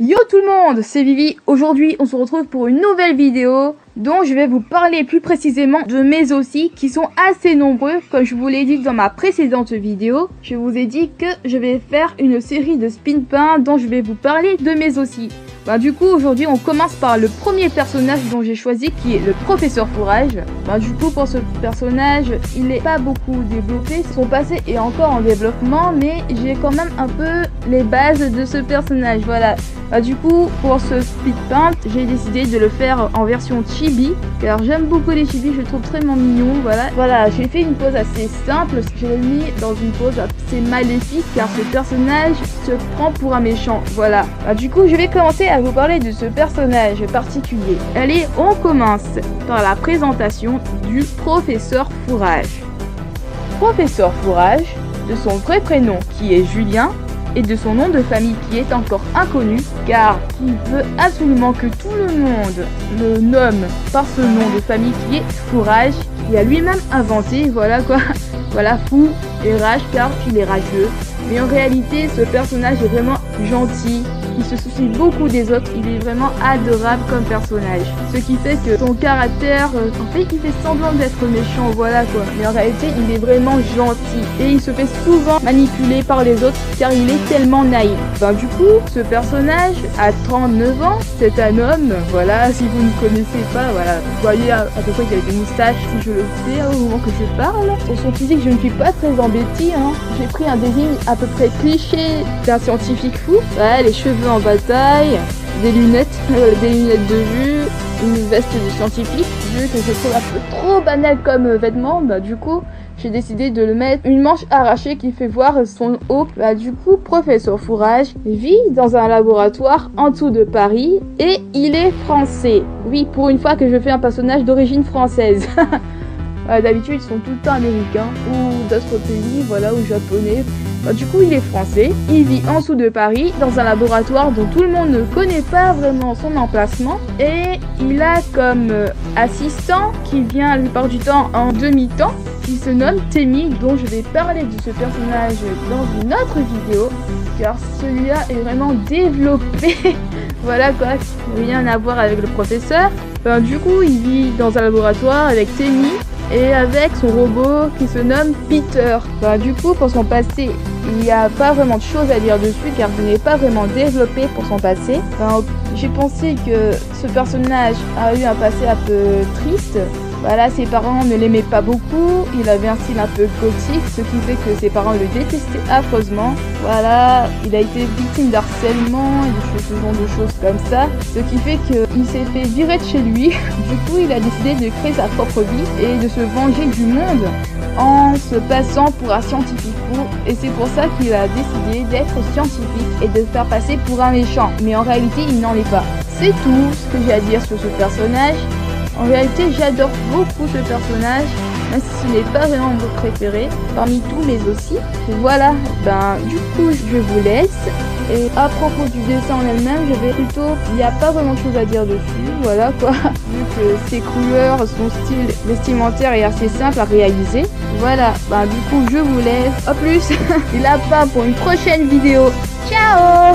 Yo tout le monde, c'est Vivi. Aujourd'hui, on se retrouve pour une nouvelle vidéo dont je vais vous parler plus précisément de mes ossis qui sont assez nombreux. Comme je vous l'ai dit dans ma précédente vidéo, je vous ai dit que je vais faire une série de spin pain dont je vais vous parler de mes ossis. Du coup, aujourd'hui, on commence par le premier personnage dont j'ai choisi qui est le professeur Fourrage. Du coup, pour ce personnage, il n'est pas beaucoup développé. Son passé est encore en développement, mais j'ai quand même un peu les bases de ce personnage. Voilà. Du coup, pour ce speed paint, j'ai décidé de le faire en version chibi, car j'aime beaucoup les chibis, je le trouve très mignon. Voilà, j'ai fait une pose assez simple, je l'ai mis dans une pose assez maléfique, car ce personnage se prend pour un méchant. Voilà. Du coup, je vais commencer à vous parler de ce personnage particulier. Allez, on commence par la présentation du professeur Fourrage. Professeur Fourrage, de son vrai prénom qui est Julien, et de son nom de famille qui est encore inconnu, car il veut absolument que tout le monde le nomme par ce nom de famille qui est Fourrage, qu'il a lui-même inventé, voilà quoi. Voilà, fou et rage car il est rageux. Mais en réalité, ce personnage est vraiment gentil, il se soucie beaucoup des autres, il est vraiment adorable comme personnage. Ce qui fait que son caractère, en fait, il fait semblant d'être méchant, voilà quoi. Mais en réalité, il est vraiment gentil et il se fait souvent manipuler par les autres car il est tellement naïf. Du coup, ce personnage a 39 ans, c'est un homme, voilà, si vous ne connaissez pas, voilà, vous voyez à peu près qu'il a des moustaches si je le fais au moment que je parle. Pour son physique, je ne suis pas très embêtée, hein. J'ai pris un design à peu près cliché d'un scientifique fou. Ouais, les cheveux en bataille, des lunettes de vue, une veste de scientifique. Vu que je trouve un peu trop banal comme vêtement, du coup, j'ai décidé de le mettre une manche arrachée qui fait voir son haut. Du coup, professeur Fourrage vit dans un laboratoire en dessous de Paris et il est français. Oui, pour une fois que je fais un personnage d'origine française. D'habitude, ils sont tout le temps américains ou d'autres pays, voilà, ou japonais. Du coup, il est français. Il vit en dessous de Paris, dans un laboratoire dont tout le monde ne connaît pas vraiment son emplacement. Et il a comme assistant, qui vient la plupart du temps en demi-temps, qui se nomme Temi, dont je vais parler de ce personnage dans une autre vidéo, car celui-là est vraiment développé. Voilà quoi, rien à voir avec le professeur. Du coup, il vit dans un laboratoire avec Temi et avec son robot qui se nomme Peter. Du coup, pour son passé, il n'y a pas vraiment de choses à dire dessus car il n'est pas vraiment développé pour son passé. J'ai pensé que ce personnage a eu un passé un peu triste. Voilà, ses parents ne l'aimaient pas beaucoup, il avait un style un peu gothique, ce qui fait que ses parents le détestaient affreusement. Voilà, il a été victime d'harcèlement et ce genre de choses comme ça, ce qui fait qu'il s'est fait virer de chez lui. Du coup, il a décidé de créer sa propre vie et de se venger du monde en se passant pour un scientifique fou. Et c'est pour ça qu'il a décidé d'être scientifique et de se faire passer pour un méchant. Mais en réalité, il n'en est pas. C'est tout ce que j'ai à dire sur ce personnage. En réalité, j'adore beaucoup ce personnage, même si ce n'est pas vraiment mon préféré, parmi tous mes aussi. Et voilà, du coup, je vous laisse. Et à propos du dessin en elle-même, je vais plutôt... Il n'y a pas vraiment de choses à dire dessus, voilà quoi. Vu que ses couleurs, son style vestimentaire est assez simple à réaliser. Voilà, du coup, je vous laisse. A plus, et là-bas pour une prochaine vidéo. Ciao!